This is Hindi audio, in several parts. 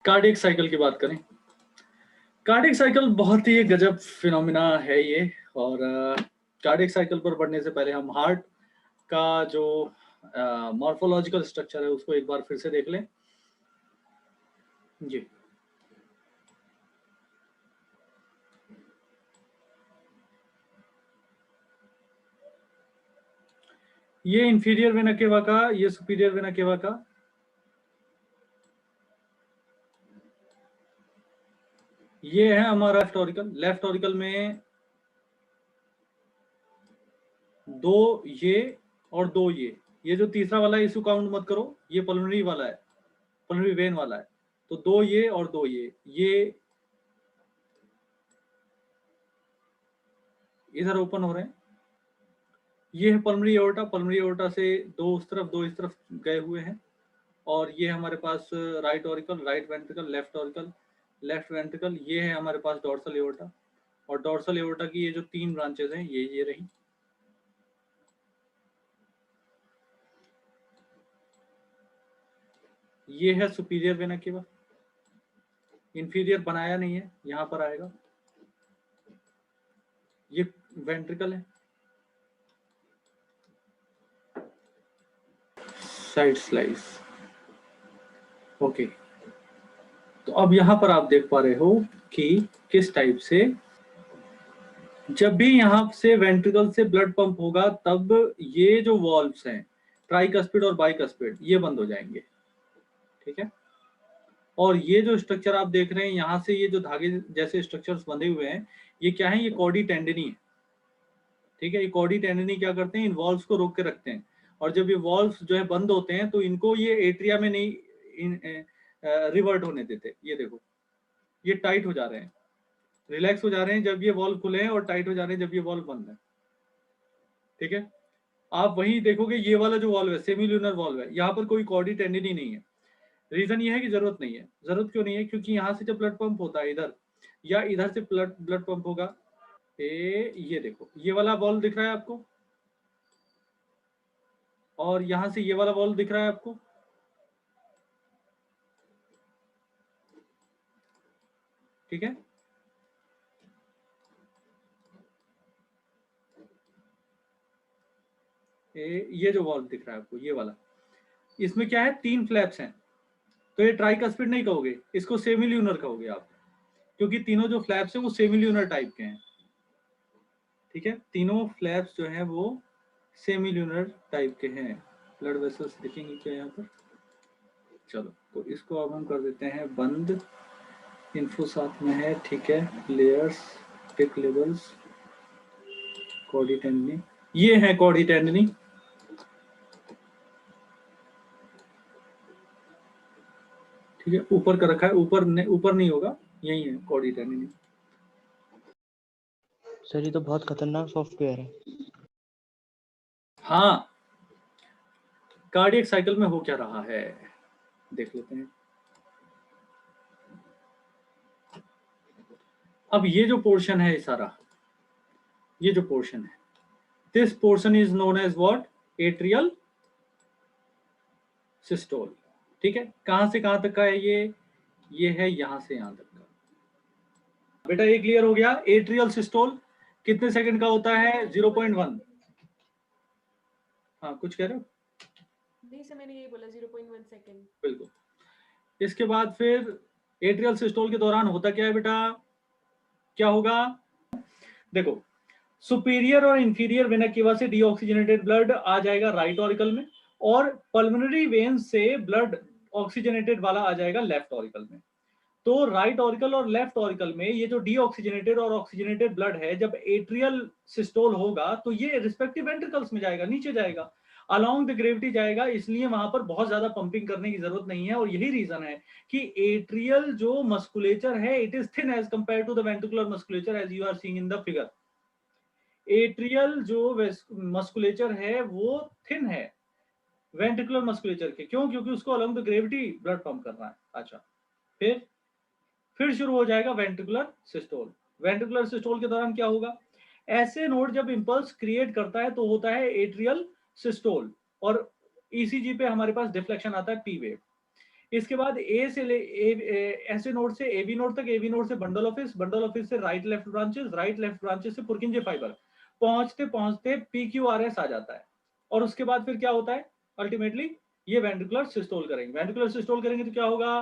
कार्डियक साइकिल की बात करें, कार्डियक साइकिल बहुत ही गजब फिनोमिना है ये। और कार्डियक साइकिल पर बढ़ने से पहले हम हार्ट का जो मॉर्फोलॉजिकल स्ट्रक्चर है उसको एक बार फिर से देख लें। जी, ये इंफीरियर वेना केवा का, ये सुपीरियर वेना केवा का, ये है हमारा लेफ्ट ऑरिकल। लेफ्ट ऑरिकल में दो ये और दो ये जो तीसरा वाला है इसको काउंट मत करो, ये पल्मोनरी वाला है, पल्मोनरी वेन वाला है। तो दो ये और दो ये इधर ओपन हो रहे हैं। ये है पल्मोनरी एओर्टा, पल्मोनरी एओर्टा से दो उस तरफ दो इस तरफ गए हुए हैं। और ये हमारे पास right auricle, right ventricle, left auricle, left ventricle. ये है हमारे पास डॉर्सल एओर्टा, और डॉर्सल एओर्टा की ये जो तीन ब्रांचेस हैं ये रही। ये है सुपीरियर वेना केवा, इंफीरियर बनाया नहीं है, यहां पर आएगा। ये वेंट्रिकल है, साइड स्लाइस। ओके, तो अब यहां पर आप देख पा रहे हो कि किस टाइप से जब भी यहां से वेंट्रिकल से ब्लड पंप होगा तब ये जो वॉल्व्स हैं ट्राइकस्पिड और बाइकस्पिड ये बंद हो जाएंगे। ठीक है, और ये जो स्ट्रक्चर आप देख रहे हैं यहां से ये जो धागे जैसे स्ट्रक्चर्स बंधे हुए हैं ये क्या है, ये कॉर्डी टेंडनी है। ठीक है, ये कॉर्डी टेंडनी क्या करते हैं, इन वॉल्व्स को रोक के रखते हैं। और जब ये वॉल्व्स जो है बंद होते हैं तो इनको ये एट्रिया में नहीं रिवर्ट होने देते। ये देखो, ये टाइट हो जा रहे हैं, रिलैक्स हो जा रहे हैं जब ये वॉल्व खुले हैं, और टाइट हो जा रहे हैं जब ये वॉल्व बंद है। ठीक है, आप वहीं देखोगे ये वाला जो वॉल्व है सेमी ल्यूनर वॉल्व है, यहाँ पर कोई कॉर्डी टेंडनी नहीं है। रीजन ये है कि जरूरत नहीं है। जरूरत क्यों नहीं है, क्योंकि यहाँ से जब ब्लड पंप होता है इधर या इधर से ब्लड पंप होगा। ये देखो, ये वाला वॉल्व दिख रहा है आपको, और यहां से ये वाला वॉल्व दिख रहा है आपको। ठीक है, ये जो वॉल्व दिख रहा है आपको, ये वाला, इसमें क्या है, तीन फ्लैप्स हैं। तो ये ट्राइकस्पिड नहीं कहोगे, इसको सेमी ल्यूनर कहोगे आप, क्योंकि तीनों जो फ्लैप्स हैं वो सेमी ल्यूनर टाइप के हैं। ठीक है, तीनों फ्लैप्स जो हैं वो सेमी ल्यूनर टाइप के हैं। ब्लड वेसल्स देखेंगे क्या यहाँ पर। चलो, तो इसको अब हम कर देते हैं बंद। इन्फो साथ में है, ठीक है। लेयर्स, पिक लेवल्स, कॉर्डी टेंडनी, ये है कॉर्डी टेंडनी। ठीक है, ऊपर का रखा है, ऊपर नहीं होगा, यही है कॉर्डी टेंडनी। सर ये तो बहुत खतरनाक सॉफ्टवेयर है। हाँ, कार्डियक साइकिल में हो क्या रहा है देख लेते हैं। अब ये जो पोर्शन है सारा, ये जो पोर्शन है, this portion is known as what, atrial systole. ठीक है, कहां से कहां तक का है ये है यहां से यहां तक का। बेटा ये क्लियर हो गया। एट्रियल सिस्टोल कितने सेकंड का होता है, 0.1। हाँ, कुछ कह रहे हो? नहीं सर, मैंने यही बोला 0.1 सेकंड। बिल्कुल। इसके बाद फिर एट्रियल सिस्टोल के दौरान होता क्या है बेटा, क्या होगा, देखो, सुपीरियर और इंफीरियर वेना केवा से डीऑक्सीजनेटेड ब्लड आ जाएगा राइट ऑरिकल में, और पल्मोनरी वेन से ब्लड ऑक्सीजनेटेड वाला आ जाएगा लेफ्ट ऑरिकल में। तो राइट ऑरिकल और लेफ्ट ऑरिकल में ये जो डीऑक्सीजनेटेड और ऑक्सीजनेटेड ब्लड है, जब एट्रियल सिस्टोल होगा तो ये रिस्पेक्टिव वेंट्रिकल्स में जाएगा, नीचे जाएगा, अलोंग द ग्रेविटी जाएगा, इसलिए वहां पर बहुत ज्यादा पंपिंग करने की जरूरत नहीं है। और यही रीजन है कि एट्रियल जो मस्कुलेचर है it is thin as compare to the ventricular musculature as you are seeing in the figure. Atrial जो मस्कुलेचर है वो थिन है वेंट्रिकुलर मस्कुलेचर के, क्यों, क्योंकि उसको along the gravity blood pump करना है। अच्छा, फिर शुरू हो जाएगा वेंट्रिकुलर सिस्टोल। वेंट्रिकुलर सिस्टोल के दौरान क्या होगा, ऐसे नोड जब इंपल्स क्रिएट करता है तो होता है एट्रियल सिस्टोल, और ईसीजी पे हमारे पास डिफ्लेक्शन आता है पी वेव। इसके बाद ए से ऐसे नोड से एबी नोड तक, एबी नोड से बंडल ऑफिस से राइट लेफ्ट ब्रांचेस से पुरकिंजे फाइबर, पहुंचते पहुंचते PQRS आ जाता है। और उसके बाद फिर क्या होता है, अल्टीमेटली ये वेंट्रिकुलर सिस्टोल करेंगे तो क्या होगा,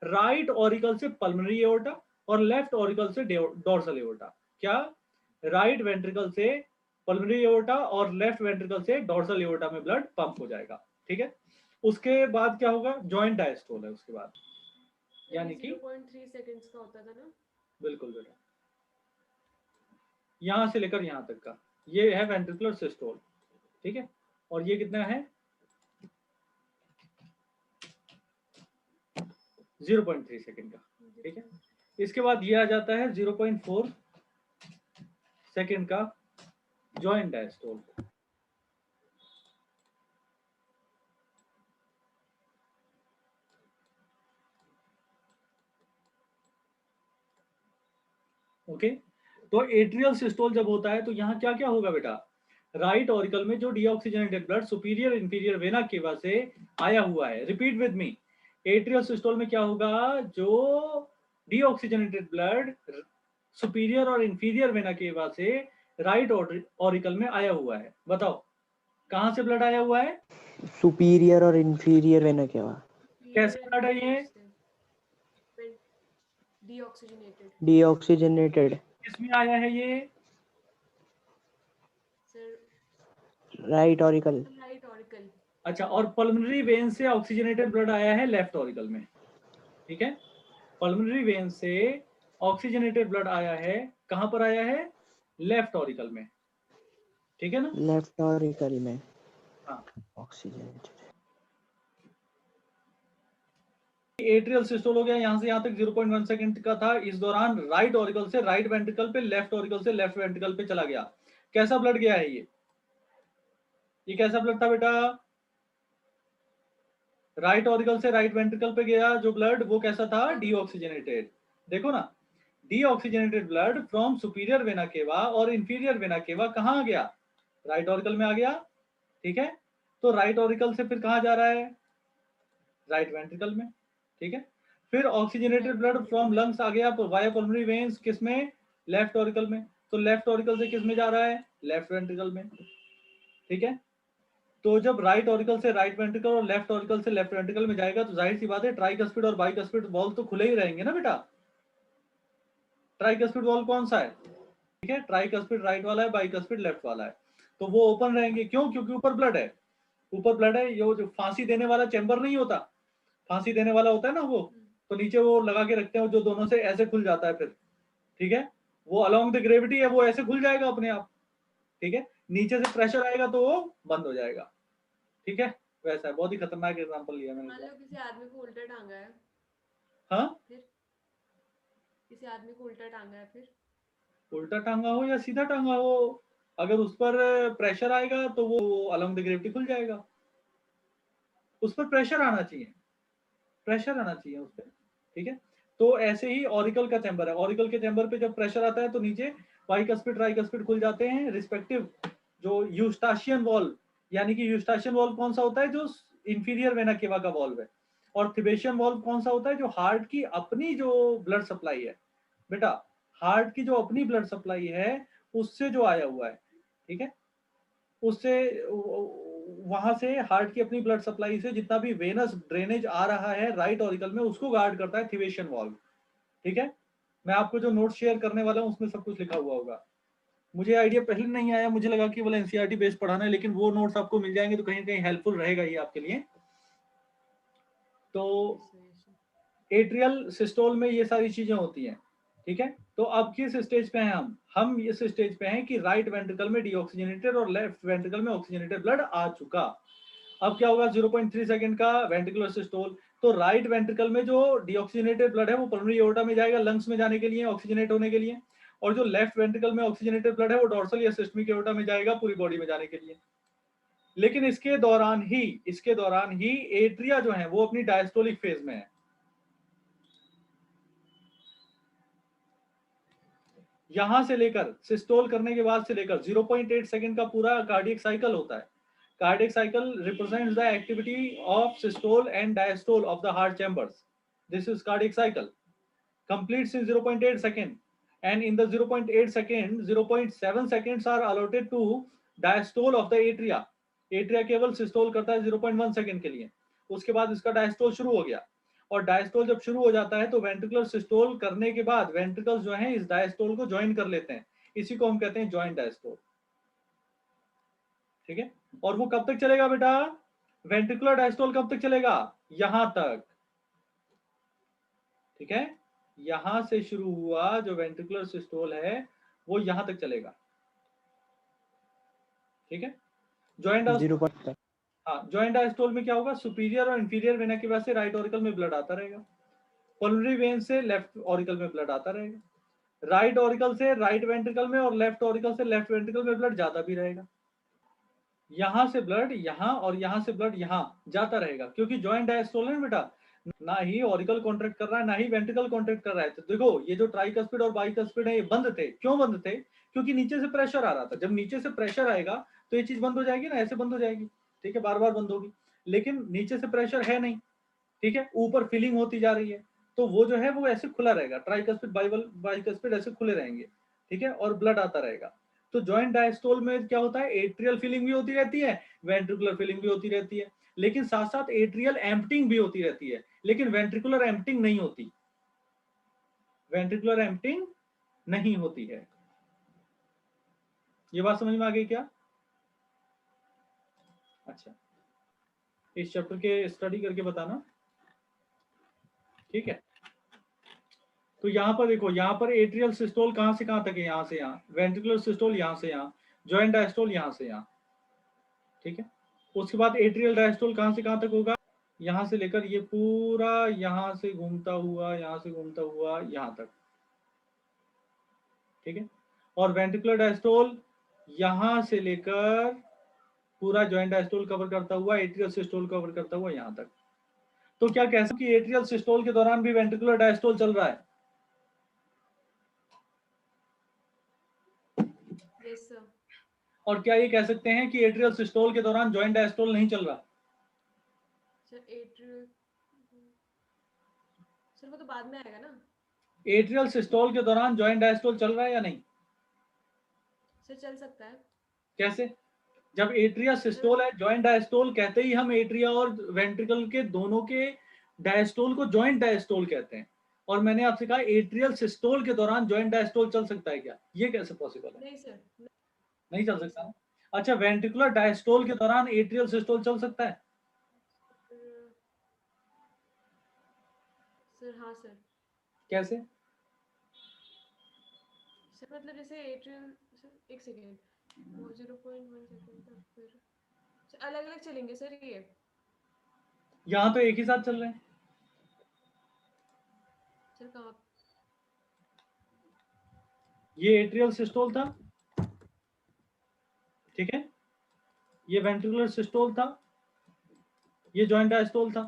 राइट ऑरिकल से पल्मोनरी एओर्टा और लेफ्ट ऑरिकल से डोर्सल एओर्टा। क्या, राइट वेंट्रिकल से पल्मोनरी एओर्टा और लेफ्ट वेंट्रिकल से डोर्सल एओर्टा में ब्लड पंप हो जाएगा। ठीक है, उसके बाद क्या होगा, जॉइंट डायस्टोल है उसके बाद, यानी कि 0.3 सेकंड्स का होता था ना। बिल्कुल बेटा, यहां से लेकर यहां तक का ये है वेंट्रिकुलर सिस्टोल। ठीक है, और ये कितना है, 0.3 सेकंड का। ठीक है, इसके बाद ये आ जाता है 0.4 सेकंड का जॉइंट डायस्टोल। ओके, तो एट्रियल सिस्टोल जब होता है तो यहाँ क्या क्या होगा बेटा, राइट ऑरिकल में जो deoxygenated blood superior inferior vena cava से आया हुआ है, repeat with me, atrial systole में क्या होगा, जो डीऑक्सीजनेटेड ब्लड सुपीरियर और इंफीरियर वेना केवा से राइट ऑरिकल में आया हुआ है। बताओ कहां से ब्लड आया हुआ है, सुपीरियर और इंफीरियर वेना केवा। कैसे ब्लड है ये, डीऑक्सीजनेटेड। किसमें आया है ये, राइट ऑरिकल। अच्छा, और पल्मोनरी वेन से ऑक्सीजनेटेड ब्लड आया है लेफ्ट ऑरिकल में। ठीक है, पल्मोनरी वेन से ऑक्सीजनेटेड ब्लड आया है, कहां पर आया है, लेफ्ट ऑरिकल में। ठीक है ना, लेफ्ट ऑरिकल में। हाँ, ऑक्सीजनेटेड। एट्रियल सिस्टोल हो गया, यहां से यहां तक 0.1 सेकंड का था। इस दौरान राइट ऑरिकल से राइट वेंट्रिकल पे, लेफ्ट ऑरिकल से लेफ्ट वेंट्रिकल पे चला गया। कैसा ब्लड गया है ये कैसा ब्लड था बेटा, राइट ऑरिकल से राइट वेंट्रिकल पे गया जो ब्लड, वो कैसा था, डीऑक्सीजनेटेड। देखो ना, deoxygenated blood from superior vena cava और इंफीरियर वेना केवा कहां आ गया, राइट ऑरिकल में आ गया। ठीक है, तो राइट ऑरिकल से फिर कहां जा रहा है, राइट वेंट्रिकल में। ठीक है, फिर ऑक्सीजनेटेड ब्लड फ्रॉम लंग्स आ गया वाया पल्मोनरी वेन्स, किसमें, लेफ्ट ऑरिकल में। तो लेफ्ट ऑरिकल से किसमें जा रहा है, लेफ्ट वेंट्रिकल में। ठीक है, तो जब राइट ऑरिकल से राइट वेंट्रिकल और लेफ्ट ऑरिकल से लेफ्ट वेंट्रिकल में जाएगा तो जाहिर सी बात है ट्राइकस्पिड और बाइकस्पिड वॉल्व तो खुले ही रहेंगे ना बेटा। ट्राइकस्पिड वॉल्व कौन सा है, ठीक है, ट्राइकस्पिड राइट वाला है, बाइकस्पिड लेफ्ट वाला है, तो वो ओपन रहेंगे। क्यों, क्योंकि ऊपर ब्लड है, ऊपर ब्लड है। ये जो फांसी देने वाला चैम्बर नहीं होता, फांसी देने वाला होता है ना वो, तो नीचे वो लगा के रखते हैं जो दोनों से ऐसे खुल जाता है फिर। ठीक है, वो अलोंग द ग्रेविटी है, वो ऐसे खुल जाएगा अपने आप। ठीक है, नीचे से प्रेशर आएगा तो वो बंद हो जाएगा। ठीक है, वैसा है, बहुत ही खतरनाक एग्जांपल लिया मैंने। मान लो किसी आदमी को उल्टा टांगा है, हाँ, फिर किसी आदमी को उल्टा टांगा है, फिर उल्टा टांगा हो या सीधा टांगा हो, अगर उस पर प्रेशर आएगा तो वो अलोंग द ग्रेविटी खुल जाएगा। उस पर प्रेशर आना चाहिए, प्रेशर आना चाहिए उस पर। ठीक है, तो ऐसे ही ऑरिकल का चैम्बर है, ऑरिकल के चैम्बर पे जब प्रेशर आता है तो नीचे बाइकस्पिड ट्राइकस्पिड खुल जाते हैं रिस्पेक्टिव। जो यूस्टाशियन वॉल्व, यानी कि यूस्टाशियन वॉल्व कौन सा होता है, जो इंफीरियर वेना केवा का वॉल्व है। और थिबेशियन वॉल्व कौन सा होता है, जो हार्ट की अपनी जो ब्लड सप्लाई है बेटा, हार्ट की जो अपनी ब्लड सप्लाई है उससे जो आया हुआ है। ठीक है, उससे वहां से हार्ट की अपनी ब्लड सप्लाई से जितना भी वेनस ड्रेनेज आ रहा है राइट ऑरिकल में, उसको गार्ड करता है थिवेशियन वॉल्व। ठीक है, मैं आपको जो नोट शेयर करने वाला हूं उसमें सब कुछ लिखा हुआ होगा। मुझे आइडिया पहले नहीं आया, मुझे लगा कि बोला एनसीईआरटी बेस्ड पढ़ाना है, लेकिन वो नोट्स आपको मिल जाएंगे तो कहीं कहीं हेल्पफुल रहेगा ये आपके लिए। तो एट्रियल सिस्टोल में ये सारी चीजें होती हैं। ठीक है, तो अब किस स्टेज पे हैं हम इस स्टेज पे हैं कि राइट वेंट्रिकल में डीऑक्सीजनेटेड और लेफ्ट वेंट्रिकल में ऑक्सीजनेटेड ब्लड आ चुका। अब क्या होगा, 0.3 सेकंड का वेंट्रिकुलर सिस्टोल। तो राइट वेंट्रिकल में जो डीऑक्सीजनेटेड ब्लड है वो पल्मोनरी एओर्टा में जाएगा लंग्स में जाने के लिए, ऑक्सीजनेट होने के लिए। और जो लेफ्ट वेंट्रिकल में ऑक्सीजनेटेड ब्लड है वो डोर्सल या सिस्टमिक एओर्टा में जाएगा पूरी बॉडी में जाने के लिए। लेकिन इसके दौरान ही एट्रिया जो है वो अपनी डायस्टोलिक फेज में है। यहां से लेकर सिस्टोल करने के बाद से लेकर 0.8 सेकंड का पूरा कार्डियक साइकिल होता है। Cardiac cycle represents the activity of systole and diastole of the heart chambers. This is cardiac cycle. Completes in 0.8 second. And in the 0.8 second, 0.7 seconds are allotted to diastole of the atria. Atria केवल systole करता है 0.1 सेकंड के लिए. उसके बाद इसका diastole शुरू हो गया. और डायस्टोल जब शुरू हो जाता है तो वेंट्रिकुलर सिस्टोल करने के बाद वेंट्रिकल्स जो हैं इस डायस्टोल को ज्वाइन कर लेते हैं. इसी को हम कहते हैं ज्वाइंट डायस्टोल. ठीक है. और वो कब तक चलेगा बेटा? वेंट्रिकुलर डायस्टोल कब तक चलेगा? यहां तक. ठीक है. यहां से शुरू हुआ जो वेंट्रिकुलर सिस्टोल है वो यहां तक चलेगा. ठीक है. ज्वाइंट 0. हाँ, ज्वाइंट डायस्टोल में क्या होगा? सुपीरियर और इंफीरियर वेना की वजह से राइट ऑरिकल में ब्लड आता रहेगा. पल्मोनरी वेन से लेफ्ट ऑरिकल में ब्लड आता रहेगा. राइट ऑरिकल से राइट वेंट्रिकल में और लेफ्ट ऑरिकल से लेफ्ट वेंट्रिकल में ब्लड जाता भी रहेगा. यहां से ब्लड यहां और यहां से ब्लड यहां जाता रहेगा क्योंकि ज्वाइंट डायस्टोल है बेटा. ना ही ऑरिकल कॉन्ट्रैक्ट कर रहा है ना ही वेंट्रिकल कॉन्ट्रैक्ट कर रहा है. तो देखो ये जो ट्राइकस्पिड और बाइकस्पिड है ये बंद थे. क्यों बंद थे? क्योंकि नीचे से प्रेशर आ रहा था. जब नीचे से प्रेशर आएगा तो ये चीज बंद हो जाएगी ना, ऐसे बंद हो जाएगी. ठीक है, बार बार बंद होगी. लेकिन नीचे से प्रेशर है नहीं. ठीक है, ऊपर फिलिंग होती जा रही है तो वो जो है वो ऐसे खुला रहेगा. ट्राइकस्पिड बाइकस्पिड ऐसे खुले रहेंगे. ठीक है, और ब्लड आता रहेगा. तो ज्वाइंट डायस्टोल में क्या होता है? एट्रियल फिलिंग भी होती रहती है, वेंट्रिकुलर फिलिंग भी होती रहती है, लेकिन साथ साथ एट्रियल एम्प्टिंग भी होती रहती है, लेकिन वेंट्रिकुलर एम्प्टिंग नहीं होती. वेंट्रिकुलर एम्प्टिंग नहीं होती है. ये बात समझ में आ गई क्या? अच्छा, इस चैप्टर के स्टडी करके बताना. ठीक है. तो यहाँ पर देखो, यहाँ पर एट्रियल सिस्टोल कहाँ से कहाँ तक है? यहाँ से यहाँ. वेंट्रिकुलर सिस्टोल यहाँ से यहाँ. ज्वाइंट डायस्टोल यहाँ से यहाँ. ठीक है. उसके बाद एट्रियल डायस्टोल कहाँ से कहाँ तक होगा? यहाँ से लेकर ये पूरा यहाँ से घूमता हुआ यहाँ से घूमता हुआ यहाँ तक. ठीक है. और वेंट्रिकुलर डायस्टोल यहाँ से लेकर पूरा ज्वाइंट डायस्टोल कवर करता हुआ एट्रियल सिस्टोल कवर करता हुआ यहाँ तक. तो क्या कह सकते हैं कि एट्रियल सिस्टोल के दौरान भी वेंट्रिकुलर डायस्टोल चल रहा है? Yes, sir. और क्या ये कह सकते हैं कि एट्रियल सिस्टोल के दौरान ज्वाइंट डायस्टोल नहीं चल रहा? सर एट्रियल, सर वो तो बाद में आएगा ना. एट्रियल सिस्टोल के दौरान ज्वाइंट डायस्टोल चल रहा है या नहीं? सर चल सकता है. कैसे? जब एट्रिया सिस्टोल है, ज्वाइंट डायस्टोल कहते ही हम एट्रिया और वेंट्रिकल के दोनों के डायस्टोल को ज्वाइंट डायस्टोल कहते हैं. और मैंने आपसे कहा एट्रियल सिस्टोल के दौरान ज्वाइंट डायस्टोल चल सकता है क्या? ये कैसे पॉसिबल है? नहीं सर. नहीं चल सकता. अच्छा, वेंट्रिकुलर डायस्टोल के दौरान एट्रियल सिस्टोल चल सकता है? सर हाँ सर. कैसे? सर मतलब जैसे एट्रियल, सर एक सेकेंड, 0.1 सेकेंड तक फिर अलग अलग चलेंगे सर ये. यहाँ तो एक ही साथ चल रहे हैं. सर कहाँ? ये एट्रियल सिस्टोल था. ठीक है, ये वेंट्रिकुलर सिस्टोल था, ये ज्वाइंट डायस्टोल था.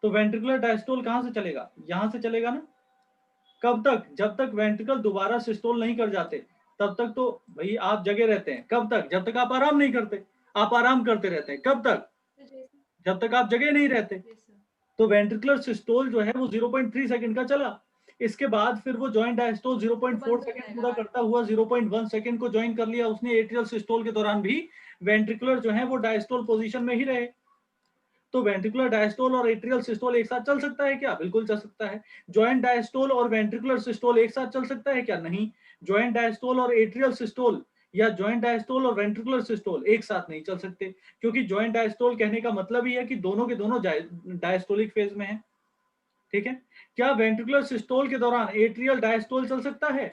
तो वेंट्रिकुलर डायस्टोल कहां से चलेगा? यहां से चलेगा ना. कब तक? जब तक वेंट्रिकल दोबारा सिस्टोल नहीं कर जाते तब तक तो भाई आप जगे रहते हैं. कब तक? जब तक आप आराम नहीं करते. आप आराम करते रहते हैं. कब तक? जब तक आप जगे नहीं रहते. तो वेंट्रिकुलर सिस्टोल जो है वो 0.3 सेकंड का चला. इसके बाद फिर वो ज्वाइंट डायस्टोल 0.4 सेकंड पूरा करता हुआ 0.1 सेकंड को ज्वाइन कर लिया उसने. एट्रियल सिस्टोल के दौरान भी वेंट्रिकुलर जो है वो डायस्टोल पोजीशन में ही रहे. तो वेंट्रिकुलर डायस्टोल और एट्रियल सिस्टोल एक साथ चल सकता है क्या? बिल्कुल चल सकता है. ज्वाइंट डायस्टोल और वेंट्रिकुलर सिस्टोल एक साथ चल सकता है क्या? नहीं. ज्वाइंट डायस्टोल और एट्रियल सिस्टोल या ज्वाइंट डायस्टोल और वेंट्रिकुलर सिस्टोल एक साथ नहीं चल सकते क्योंकि ज्वाइंट डायस्टोल कहने का मतलब ही है कि दोनों के दोनों डायस्टोलिक फेज में है. ठीक है. क्या वेंट्रिकुलर सिस्टोल के दौरान एट्रियल डायस्टोल चल सकता है?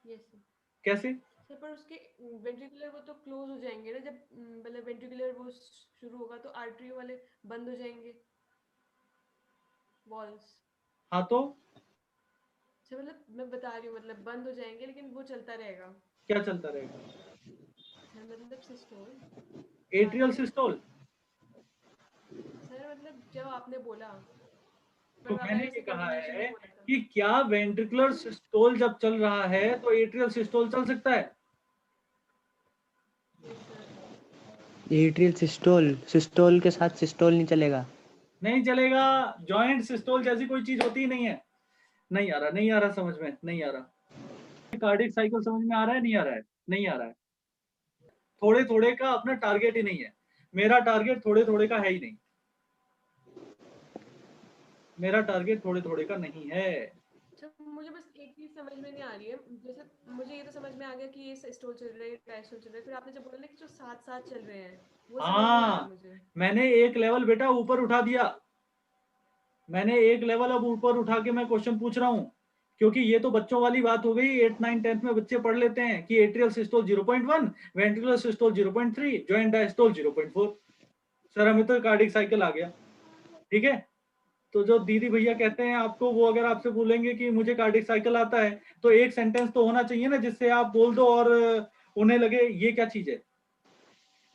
Yes sir. कैसे? सर पर उसके वेंट्रिकुलर वो तो क्लोज हो जाएंगे ना. जब मतलब वेंट्रिकुलर वो शुरू होगा तो आर्टरी वाले बंद हो जाएंगे वॉल्स. हाँ तो सर मतलब मैं बता रही हूँ मतलब बंद हो जाएंगे लेकिन वो चलता रहेगा. क्या चलता रहेगा? सर मतलब सिस्टोल, एट्रियल सिस्टोल. सर मतलब जब आपने बोला तो मैंने ये कहा combination है में बोला था. कि क्या वेंट्रिकुलर सिस्टोल जब चल रहा है तो एट्रियल सिस्टोल चल सकता है? एट्रियल सिस्टोल, सिस्टोल के साथ सिस्टोल नहीं चलेगा। नहीं चलेगा, जॉइंट सिस्टोल जैसी कोई चीज होती ही नहीं है। नहीं आ रहा, नहीं आ रहा समझ में, नहीं आ रहा। कार्डिक साइकिल समझ में आ रहा है, नहीं आ रहा है? नहीं आ रहा है। थोड़े थोड़े का अपना टारगेट ही नहीं है। मेरा टारगेट थोड़े थोड़े का है ही नहीं। मेरा टारगेट थोड़े थोड़े का नहीं है। अच्छा, मुझे बस एक चीज समझ में नहीं आ रही है। जैसे मुझे ये तो समझ में आ गया कि ये सिस्टोल चल रहा है, डायस्टोल चल रहा है, फिर आपने जब बोला ना कि जो साथ साथ चल रहे हैं, वो समझ नहीं आ रहा हाँ, मुझे। मैंने एक लेवल बेटा ऊपर उठा दिया। मैंने एक लेवल अब ऊपर उठा के मैं क्वेश्चन पूछ रहा हूँ, क्योंकि ये तो बच्चों वाली बात हो गई। 8, 9, 10th में बच्चे पढ़ लेते हैं कि atrial systole 0.1, ventricular systole 0.3, joint diastole 0.4। Sir हमें तो कार्डिक साइकिल आ गया। ठीक है, तो जो दीदी भैया कहते हैं आपको, वो अगर आपसे बोलेंगे कि मुझे कार्डिक साइकिल आता है, तो एक सेंटेंस तो होना चाहिए ना जिससे आप बोल दो और उन्हें लगे ये क्या चीज है।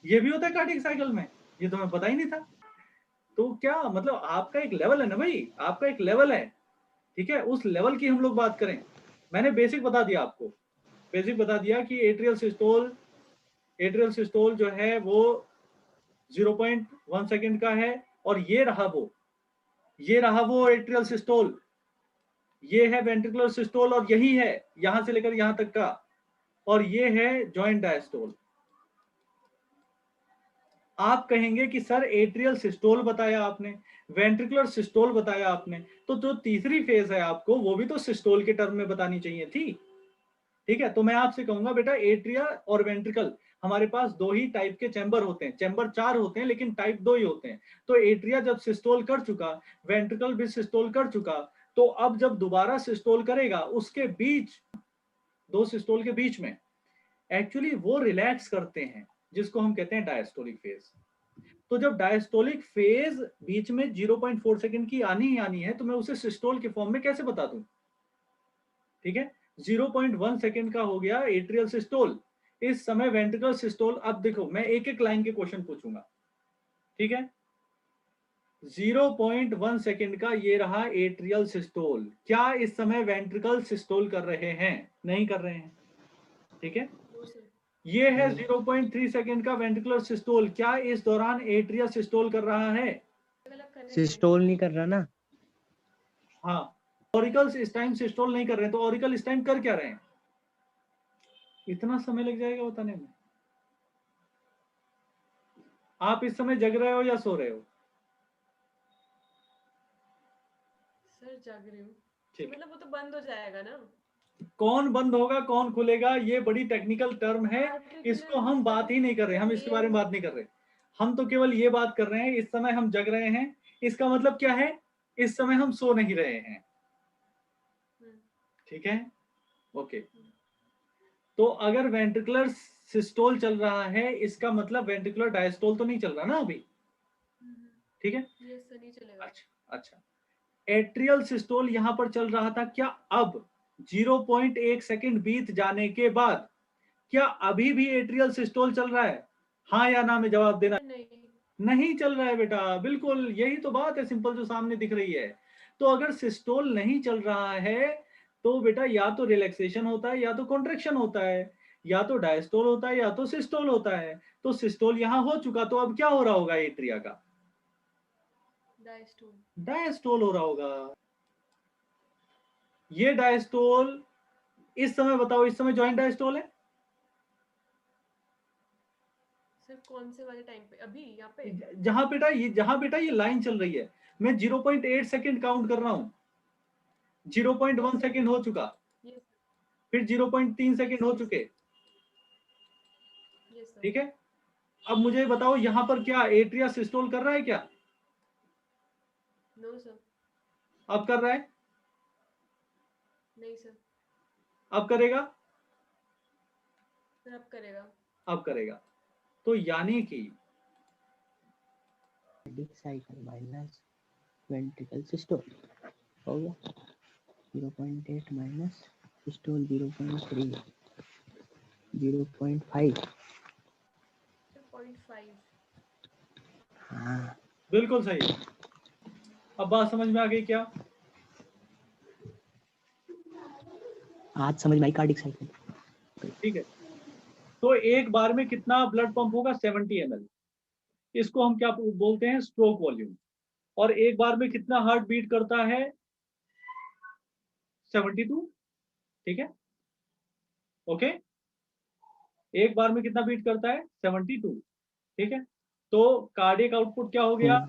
ये भी होता है कार्डिक साइकिल में, ये तो हमें पता ही नहीं था। तो क्या मतलब, आपका एक लेवल है ना भाई, आपका एक लेवल है। ठीक है, उस लेवल की हम लोग बात करें। मैंने बेसिक बता दिया आपको, बेसिक बता दिया कि एट्रियल सिस्टोल जो है वो 0.1 सेकंड का है। और ये रहा वो एट्रियल सिस्टोल, ये है वेंट्रिकुलर सिस्टोल, और यही है यहां से लेकर यहां तक का, और ये है जॉइंट डायस्टोल। आप कहेंगे कि सर एट्रियल सिस्टोल बताया आपने, वेंट्रिकुलर सिस्टोल बताया आपने, तो जो तीसरी फेज है आपको वो भी तो सिस्टोल के टर्म में बतानी चाहिए थी। ठीक है, तो मैं आपसे कहूंगा बेटा, एट्रिया और वेंट्रिकल हमारे पास दो ही टाइप के चैम्बर होते हैं। चैम्बर 4 होते हैं लेकिन टाइप 2 ही होते हैं। तो एट्रिया जब सिस्टोल कर चुका, वेंट्रिकल भी सिस्टोल कर चुका, तो अब जब दोबारा सिस्टोल करेगा, उसके बीच, दो सिस्टोल के बीच में एक्चुअली वो रिलैक्स करते हैं, जिसको हम कहते हैं डायस्टोलिक फेज। तो जब डायस्टोलिक फेज बीच में 0.4 सेकंड की आनी ही आनी है, तो मैं उसे सिस्टोल के फॉर्म में कैसे बता दूं? ठीक है, 0.1 सेकंड का हो गया एट्रियल सिस्टोल, इस समय वेंट्रिकुलर सिस्टोल। अब देखो, मैं एक एक लाइन के क्वेश्चन पूछूंगा। ठीक है, 0.1 सेकंड का ये रहा एट्रियल सिस्टोल। क्या इस समय वेंट्रिकल सिस्टोल कर रहे हैं? नहीं कर रहे हैं। ठीक है, नो सर। ये है 0.3 सेकंड का वेंट्रिकुलर सिस्टोल। क्या इस दौरान एट्रिया सिस्टोल कर रहा है? अलग कर रहे हैं। सिस्टोल नहीं कर रहा ना। हाँ, ऑरिकल्स इस टाइम सिस्टोल नहीं कर रहे हैं, तो ऑरिकल इस टाइम कर क्या रहे हैं? इतना समय लग जाएगा बताने में? आप इस समय जग रहे हो या सो रहे हो? सर जाग रही हूँ। ठीक, मतलब वो तो बंद हो जाएगा ना। कौन बंद होगा कौन खुलेगा ये बड़ी टेक्निकल टर्म है, पार्टिकुलर इसको हम बात ही नहीं कर रहे, हम इसके बारे में बात नहीं कर रहे। हम तो केवल ये बात कर रहे हैं, इस समय हम जग रहे हैं, इसका मतलब क्या है? इस समय हम सो नहीं रहे हैं। ठीक है, ओके। तो अगर वेंट्रिकुलर सिस्टोल चल रहा है, इसका मतलब वेंट्रिकुलर डायस्टोल तो नहीं चल रहा ना अभी। ठीक है, ये सर नहीं चलेगा। अच्छा अच्छा। एट्रियल सिस्टोल यहां पर चल रहा था, क्या अब 0.1 सेकंड बीत जाने के बाद, क्या अभी भी एट्रियल सिस्टोल चल रहा है? हाँ या ना में जवाब देना। नहीं। नहीं चल रहा है बेटा, बिल्कुल यही तो बात है सिंपल जो सामने दिख रही है। तो अगर सिस्टोल नहीं चल रहा है, तो बेटा या तो रिलैक्सेशन होता है या तो कॉन्ट्रैक्शन होता है, या तो डायस्टोल होता है या तो सिस्टोल होता है। तो सिस्टोल यहां हो चुका, तो अब क्या हो रहा होगा एट्रिया का? डायस्टोल। डायस्टोल हो रहा होगा। ये डायस्टोल इस समय बताओ, इस समय जॉइंट डायस्टोल है? सर कौन से वाले टाइम पे? अभी यहाँ पे? जहां बेटा ये लाइन चल रही है, मैं 0.8 सेकंड काउंट कर रहा हूं। 0.1 सेकंड हो चुका, यस फिर 0.3 सेकंड हो यस चुके। Yes sir. ठीक है, अब मुझे बताओ यहां पर क्या एट्रिया सिस्टोल कर रहा है क्या? No sir. अब कर रहा है? नहीं सर। अब करेगा? सर अब करेगा। अब करेगा। तो यानी कि cardiac cycle minus ventricle systole हो गया। 0.8 माइनस सिस्टोल 0.3, 0.5। सर 0.5। हाँ, बिल्कुल सही। अब बात समझ में आ गई क्या? आज समझ में आई कार्डिक साइकिल। ठीक है, तो एक बार में कितना ब्लड पंप होगा? 70 ml। इसको हम क्या बोलते हैं, स्ट्रोक वॉल्यूम। और एक बार में कितना हार्ट बीट करता है, 72, ठीक है, ओके। एक बार में कितना बीट करता है, 72, ठीक है। तो कार्डियक आउटपुट क्या हो गया,